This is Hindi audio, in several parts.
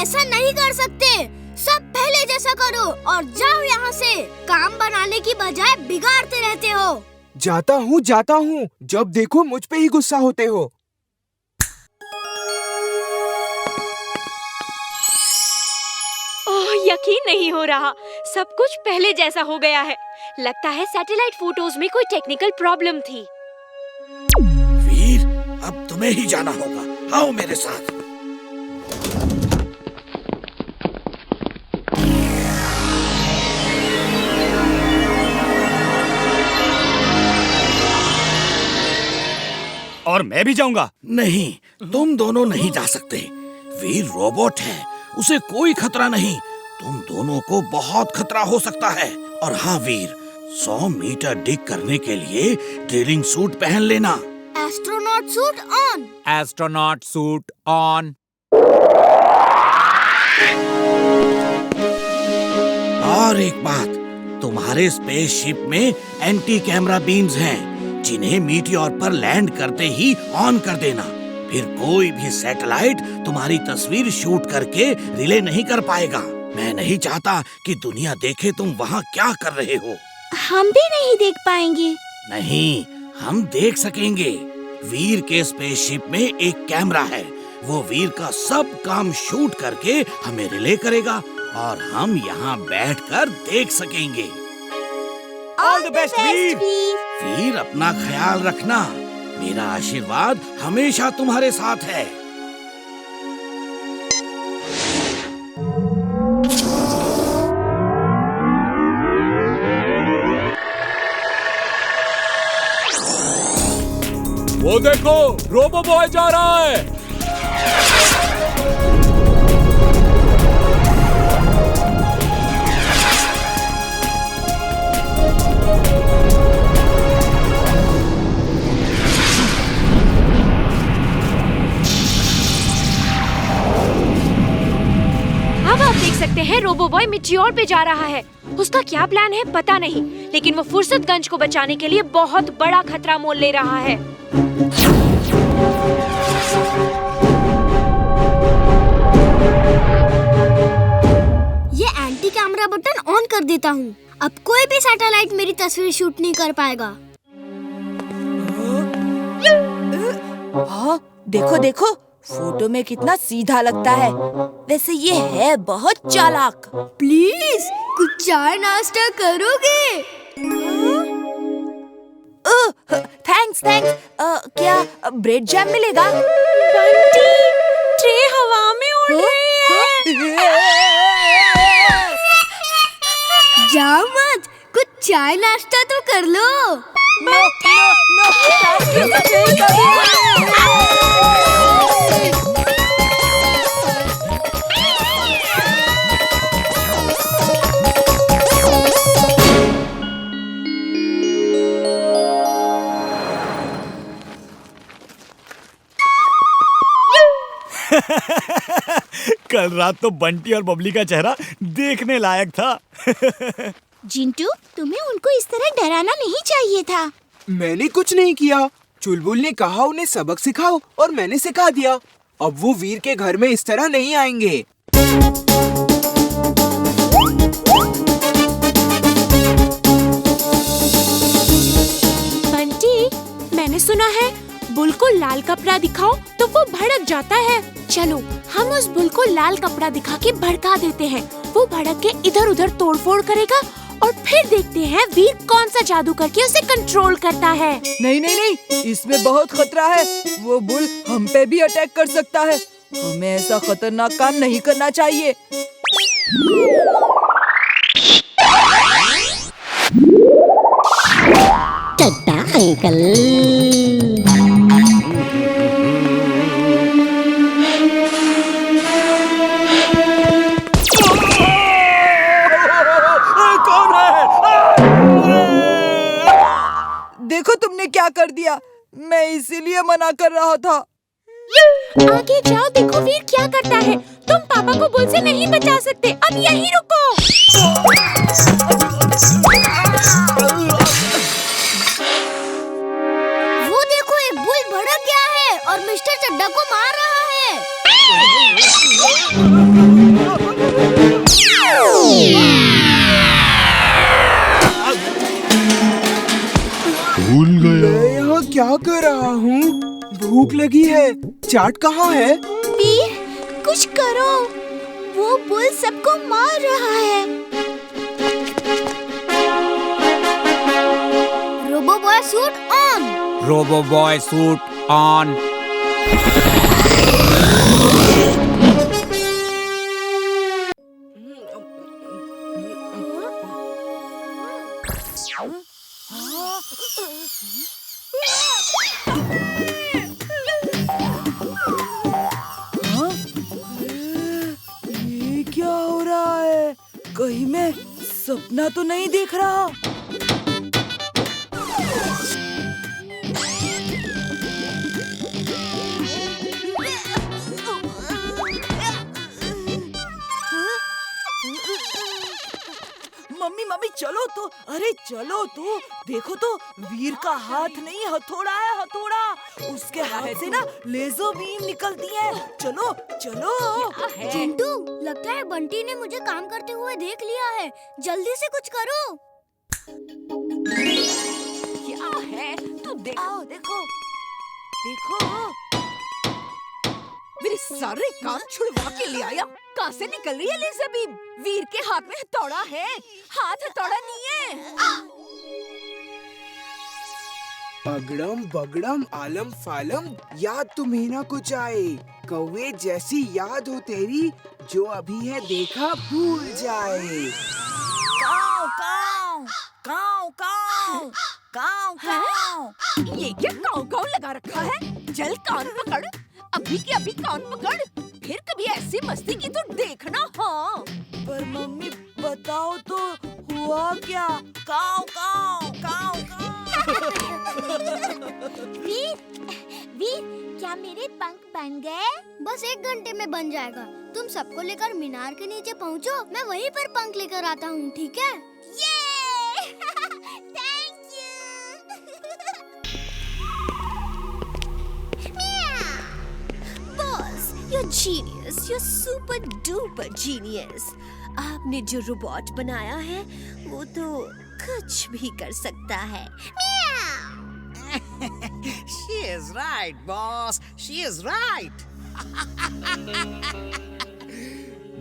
ऐसा नहीं कर सकते। सब पहले जैसा करो और जाओ यहाँ से। काम बनाने की बजाय बिगाड़ते रहते हो। जाता हूँ। जब देखो मुझ पे ही गुस्सा होते हो। ओह, यकीन नहीं हो रहा, सब कुछ पहले जैसा हो गया है। लगता है सैटेलाइट फोटोज में कोई टेक्निकल प्रॉब्लम थी। वीर, अब तुम्हें ही जाना होगा। आओ मेरे साथ। और मैं भी जाऊंगा। नहीं, तुम दोनों नहीं जा सकते। वीर रोबोट है, उसे कोई खतरा नहीं। तुम दोनों को बहुत खतरा हो सकता है। और हाँ वीर, 100 मीटर डिग करने के लिए ड्रिलिंग सूट पहन लेना। Astronaut suit on. Astronaut suit on. और एक बात, तुम्हारे स्पेसशिप में एंटी कैमरा बीम्स हैं, जिन्हें मीटियोर पर लैंड करते ही ऑन कर देना। फिर कोई भी सैटेलाइट तुम्हारी तस्वीर शूट करके रिले नहीं कर पाएगा। मैं नहीं चाहता कि दुनिया देखे तुम वहाँ क्या कर रहे हो। हम भी नहीं देख पाएंगे। नहीं, हम देख सकेंगे। वीर के स्पेसशिप में एक कैमरा है। वो वीर का सब काम शूट करके हमें रिले करेगा और हम यहाँ बैठकर देख सकेंगे। ऑल द बेस्ट वीर। वीर, अपना ख्याल रखना। मेरा आशीर्वाद हमेशा तुम्हारे साथ है। वो देखो, रोबो बॉय जा रहा है। अब आप देख सकते हैं रोबो बॉय मीटियोर पे जा रहा है। उसका क्या प्लान है पता नहीं, लेकिन वो फुर्सतगंज को बचाने के लिए बहुत बड़ा खतरा मोल ले रहा है। ये एंटी कैमरा बटन ऑन कर देता हूँ। अब कोई भी सैटेलाइट मेरी तस्वीर शूट नहीं कर पाएगा। हाँ, देखो देखो, फोटो में कितना सीधा लगता है। वैसे ये है बहुत चालाक। प्लीज कुछ चाय नाश्ता करोगे? थैंक्स। क्या ब्रेड जैम मिलेगा? बंटी, ट्रे हवा में उड़ रही है। जाओ मत, कुछ चाय नाश्ता तो कर लो। कल रात तो बंटी और बबली का चेहरा देखने लायक था। जिंटू, तुम्हें उनको इस तरह डराना नहीं चाहिए था। मैंने कुछ नहीं किया। चुलबुल ने कहा उन्हें सबक सिखाओ और मैंने सिखा दिया। अब वो वीर के घर में इस तरह नहीं आएंगे। बंटी, मैंने सुना है बुल को लाल कपड़ा दिखाओ तो वो भड़क जाता है। चलो हम उस बुल को लाल कपड़ा दिखा के भड़का देते हैं। वो भड़क के इधर उधर तोड़फोड़ करेगा और फिर देखते हैं वीर कौन सा जादू करके उसे कंट्रोल करता है। नहीं, इसमें बहुत खतरा है। वो बुल हम पे भी अटैक कर सकता है। हमें ऐसा खतरनाक काम नहीं करना चाहिए। टाटा अंकल। देखो तुमने क्या कर दिया। मैं इसीलिए मना कर रहा था। आगे जाओ, देखो वीर क्या करता है। तुम पापा को बुल से नहीं बचा सकते। अब यहीं रुको। वो देखो, एक बुल भड़क गया है और मिस्टर चड्डा को मार रहा है। भूख लगी है। चाट कहाँ है? वीर, कुछ करो, वो बुल सबको मार रहा है। Robo boy suit on. Robo boy suit on. ये क्या हो रहा है? कहीं मैं सपना तो नहीं देख रहा? मम्मी मम्मी चलो तो, अरे चलो तो, देखो तो वीर का हाथ नहीं हथौड़ा है, हथौड़ा। उसके हाथ से ना लेजर बीम निकलती है। चलो चलो। चिंटू, लगता है बंटी ने मुझे काम करते हुए देख लिया है। जल्दी से कुछ करो। क्या है? तू देखो देखो देखो। मेरे सारे काम छुड़वा के ले आया। कहाँ से निकल रही है लेजर बीम? वीर के हाथ में हथौड़ा है, हाथ हथौड़ा नहीं है। अगड़म बगड़म आलम फालम, याद तुम्हें ना कुछ आए। कौवे जैसी याद हो तेरी, जो अभी है देखा भूल जाए। काऊ काऊ काऊ काऊ काऊ काऊ। ये क्या काऊ काऊ लगा रखा है? चल कान पकड़, अभी के अभी कान पकड़। फिर कभी ऐसी मस्ती की तो देखना। हाँ, पर मम्मी बताओ तो हुआ क्या? काऊ काऊ काऊ काऊ। वीर, वीर, क्या मेरे पंख बन गए? बस 1 घंटे में बन जाएगा। तुम सबको लेकर मीनार के नीचे पहुँचो, मैं वहीं पर पंख लेकर आता हूँ, ठीक है? Thank you. Boss, you're genius, you're super duper genius. आपने जो रोबोट बनाया है, वो तो कुछ भी कर सकता है। She is right, boss. She is right.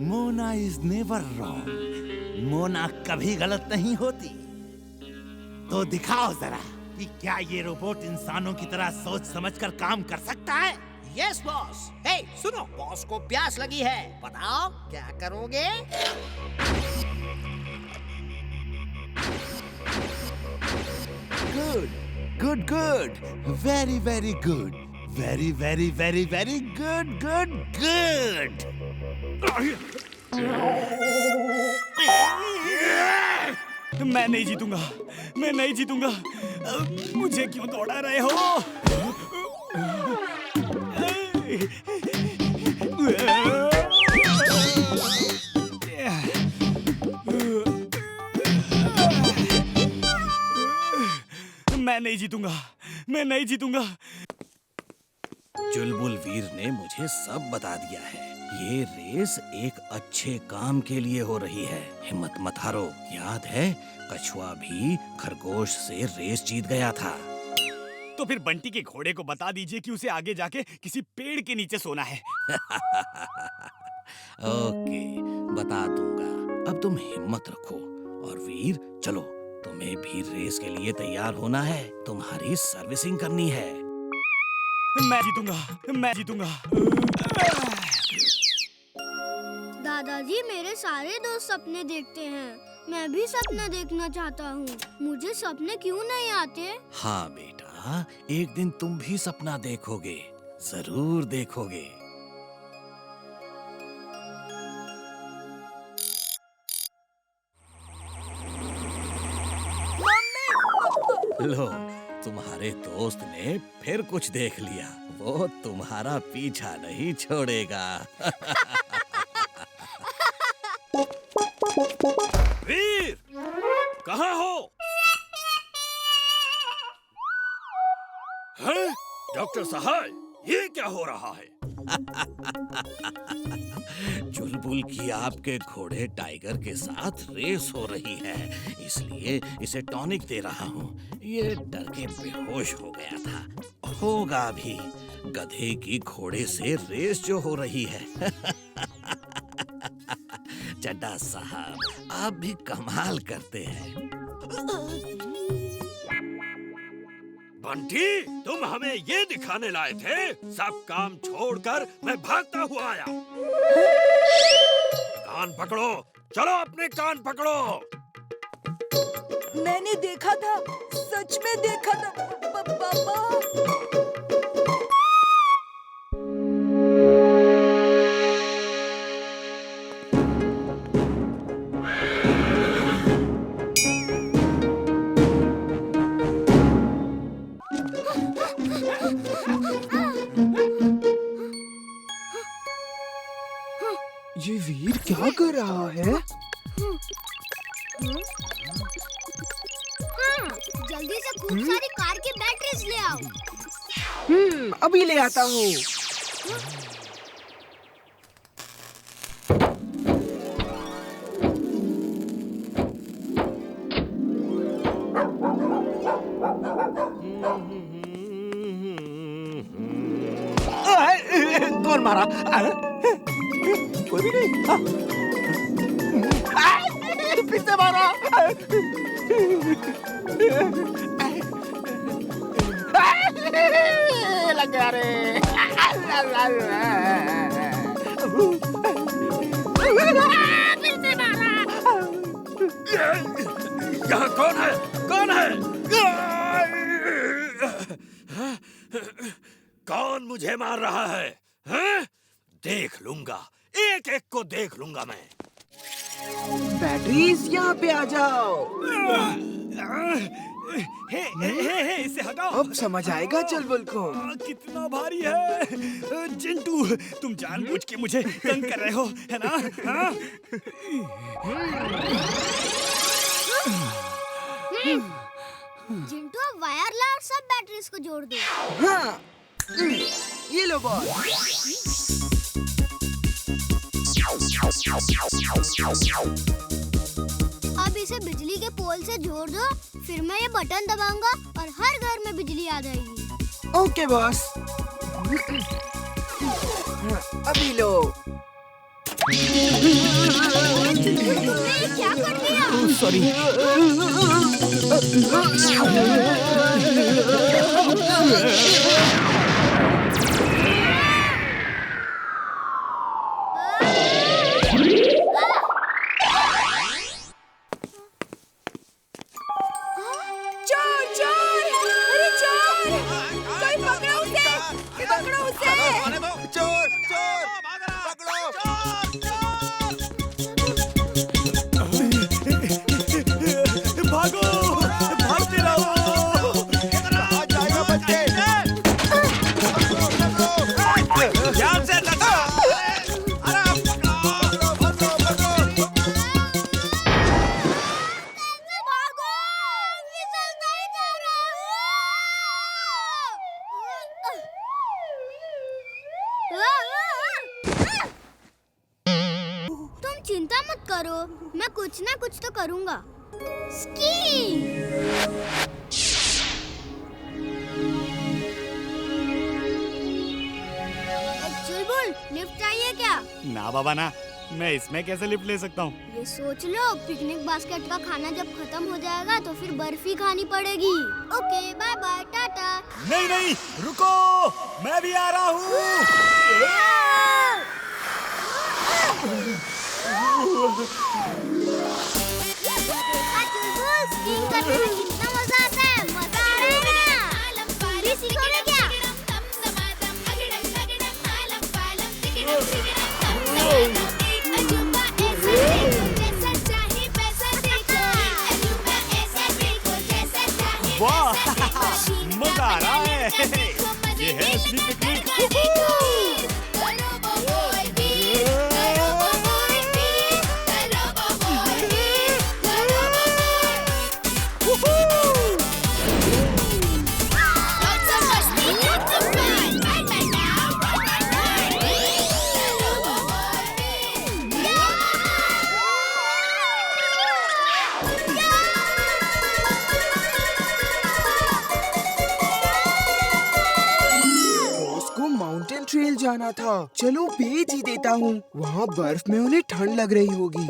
Mona is never wrong. Mona कभी गलत नहीं होती। तो दिखाओ जरा कि क्या ये रोबोट इंसानों की तरह सोच समझकर काम कर सकता है। Yes, boss. Hey, सुनो, बॉस को प्यास लगी है। बताओ क्या करोगे? Good good good, very very good, very very very very good good good. मैं नहीं जीतूंगा, मैं नहीं जीतूंगा। मुझे क्यों दौड़ा रहे हो? मैं नहीं जीतूंगा, मैं नहीं जीतूंगा। चुलबुल वीर ने मुझे सब बता दिया है। ये रेस एक अच्छे काम के लिए हो रही है। हिम्मत मत हारो। याद है, कछुआ भी खरगोश से रेस जीत गया था। तो फिर बंटी के घोड़े को बता दीजिए कि उसे आगे जाके किसी पेड़ के नीचे सोना है। ओके, बता दूंगा। अब तुम हिम्मत रखो और वीर, चलो, तुम्हें भी रेस के लिए तैयार होना है। तुम्हारी सर्विसिंग करनी है। मैं जीतूंगा, मैं जीतूंगा। दादाजी, मेरे सारे दोस्त सपने देखते हैं। मैं भी सपना देखना चाहता हूँ। मुझे सपने क्यों नहीं आते? हाँ बेटा, एक दिन तुम भी सपना देखोगे, जरूर देखोगे। लो, तुम्हारे दोस्त ने फिर कुछ देख लिया। वो तुम्हारा पीछा नहीं छोड़ेगा। वीर, कहाँ हो? हैं? डॉक्टर साहब, ये क्या हो रहा है? बुलबुल की आपके घोड़े टाइगर के साथ रेस हो रही है, इसलिए इसे टॉनिक दे रहा हूँ। ये डर के बेहोश हो गया था। होगा भी, गधे की घोड़े से रेस जो हो रही है। चड्ढा साहब, आप भी कमाल करते हैं। बंटी, तुम हमें ये दिखाने लाए थे? सब काम छोड़कर मैं भागता हुआ आया। कान पकड़ो, चलो अपने कान पकड़ो। मैंने देखा था, सच में देखा था पापा। ये वीर क्या कर रहा है? जल्दी से खूब सारी कार की बैटरीज ले आओ। अभी ले आता हूँ। कौन मारा? कोई भी नहीं। फिर से मारा। लग गया रे। फिर से मारा। यहाँ कौन है? कौन है? कौन मुझे मार रहा है? हैं? देख लूंगा, एक एक को देख लूंगा मैं। बैटरीज यहाँ पे आ जाओ। हे, इसे हटाओ। अब समझ आएगा चलबुल को। कितना भारी है। चिंटू, तुम जानबूझ के मुझे तंग कर रहे हो, है ना? हाँ? चिंटू, अब वायर ला और सब बैटरीज को जोड़ दो। हाँ, ये लो बॉस। अब इसे बिजली के पोल से जोड़ दो, फिर मैं ये बटन दबाऊंगा और हर घर में बिजली आ जाएगी। Okay boss. अभी लो। तुमने क्या कर दिया? सॉरी। चिंता मत करो, मैं कुछ ना कुछ तो करूंगा। स्की! चुलबुल, लिफ्ट चाहिए क्या? ना बाबा ना, मैं इसमें कैसे लिफ्ट ले सकता हूँ? ये सोच लो, पिकनिक बास्केट का खाना जब खत्म हो जाएगा तो फिर बर्फी खानी पड़ेगी। Okay, bye bye, tata. नहीं नहीं, रुको, मैं भी आ रहा हूँ। स्कीइंग करने में कितना मजा आता है, मजा आ रहा है ना? तुम भी सीखोगे क्या? वाह, मजा आ रहा है। ये है असली पिकनिक। जाना था। चलो भेज ही देता हूँ, वहाँ बर्फ में उन्हें ठंड लग रही होगी।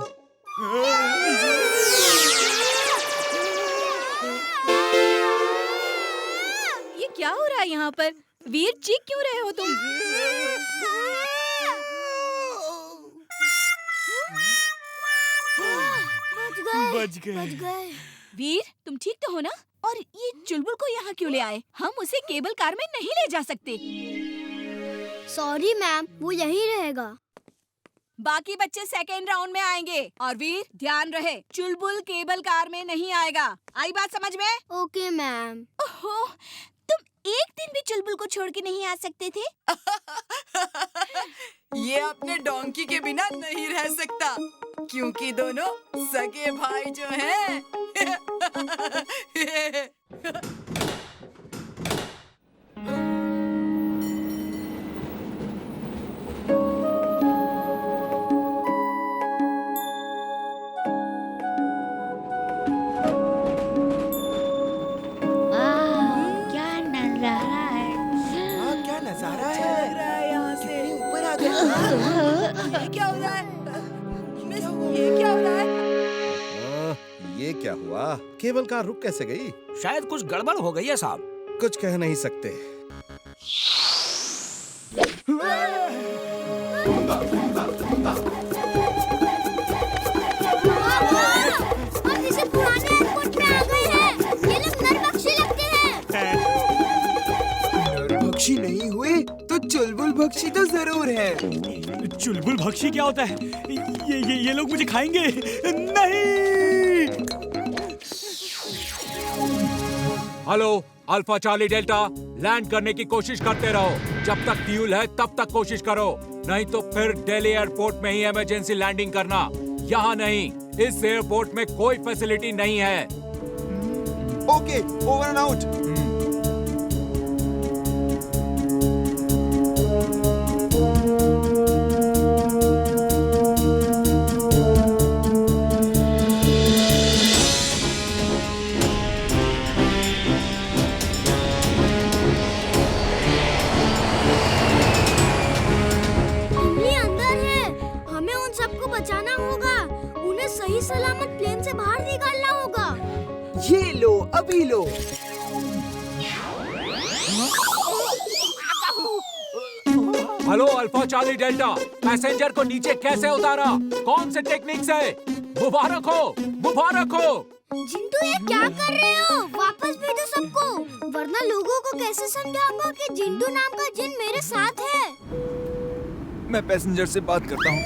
ये क्या हो रहा है यहाँ पर? वीर, चीख क्यों रहे हो तुम? बच गए। वीर, तुम ठीक तो हो ना? और ये चुलबुल को यहाँ क्यों ले आए? हम उसे केबल कार में नहीं ले जा सकते। सॉरी मैम, वो यहीं रहेगा। बाकी बच्चे सेकेंड राउंड में आएंगे। और वीर, ध्यान रहे, चुलबुल केबल कार में नहीं आएगा। आई बात समझ में? Okay ma'am. ओहो, तुम एक दिन भी चुलबुल को छोड़ के नहीं आ सकते थे? ये अपने डोंकी के बिना नहीं रह सकता, क्योंकि दोनों सगे भाई जो हैं। क्या नजारा है। क्या नजारा है, यहाँ से कितने ऊपर आ गए। ये क्या हो रहा है? मिस, ये क्या हो रहा है? ये क्या हुआ? केबल कार रुक कैसे गई? शायद कुछ गड़बड़ हो गई है साहब। कुछ कह नहीं सकते। हम इसे पुराने एयरपोर्ट में आ गए हैं। ये लोग नरभक्षी लगते हैं। नरभक्षी नहीं हुए तो चुलबुल भक्षी तो जरूर है। चुलबुल भक्षी क्या होता है? ये लोग मुझे खाएंगे। नहीं। Hello alpha charlie delta, land करने की कोशिश करते रहो। जब तक फ्यूल है तब तक कोशिश करो, नहीं तो फिर दिल्ली एयरपोर्ट में ही इमरजेंसी लैंडिंग करना। यहाँ नहीं, इस एयरपोर्ट में कोई फैसिलिटी नहीं है। Okay, over and out. बचाना होगा। उन्हें सही सलामत प्लेन से बाहर निकालना होगा। ये लो, अभी लो। Hello alpha charlie delta, passenger को नीचे कैसे उतारा? कौन से टेक्निक से? मुबारक हो, मुबारक हो। जिंटू, ये क्या कर रहे हो? वापस भेजो सबको, वरना लोगों को कैसे समझाऊंगा कि जिंटू नाम का जिन मेरे साथ है। मैं पैसेंजर से बात करता हूँ।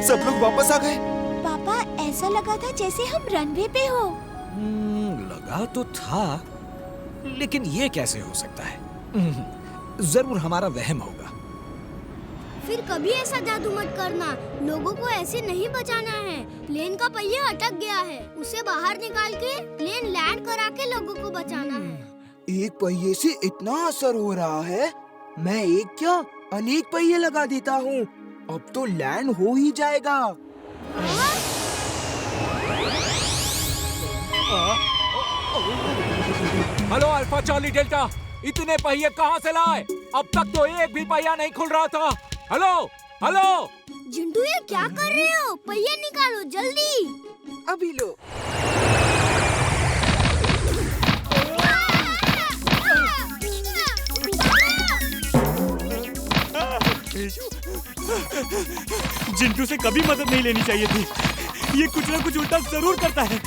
सब लोग वापस आ गए। पापा, ऐसा लगा था जैसे हम रनवे पे हो। लगा तो था, लेकिन ये कैसे हो सकता है? जरूर हमारा वहम होगा। फिर कभी ऐसा जादू मत करना। लोगों को ऐसे नहीं बचाना है। प्लेन का पहिया अटक गया है, उसे बाहर निकाल के प्लेन लैंड करा के लोगों को बचाना है। एक पहिए से इतना असर हो रहा है, मैं एक क्या अनेक पहिए लगा देता हूँ। अब तो लैंड हो ही जाएगा। हेलो अल्फा चार्ली डेल्टा, इतने पहिए कहाँ से लाए? अब तक तो एक भी पहिया नहीं खुल रहा था। हेलो हेलो जिंटू, ये क्या कर रहे हो? पहिया निकालो जल्दी। अभी लो। जिंटू से कभी मदद नहीं लेनी चाहिए थी। ये कुछ ना कुछ उल्टा जरूर करता है।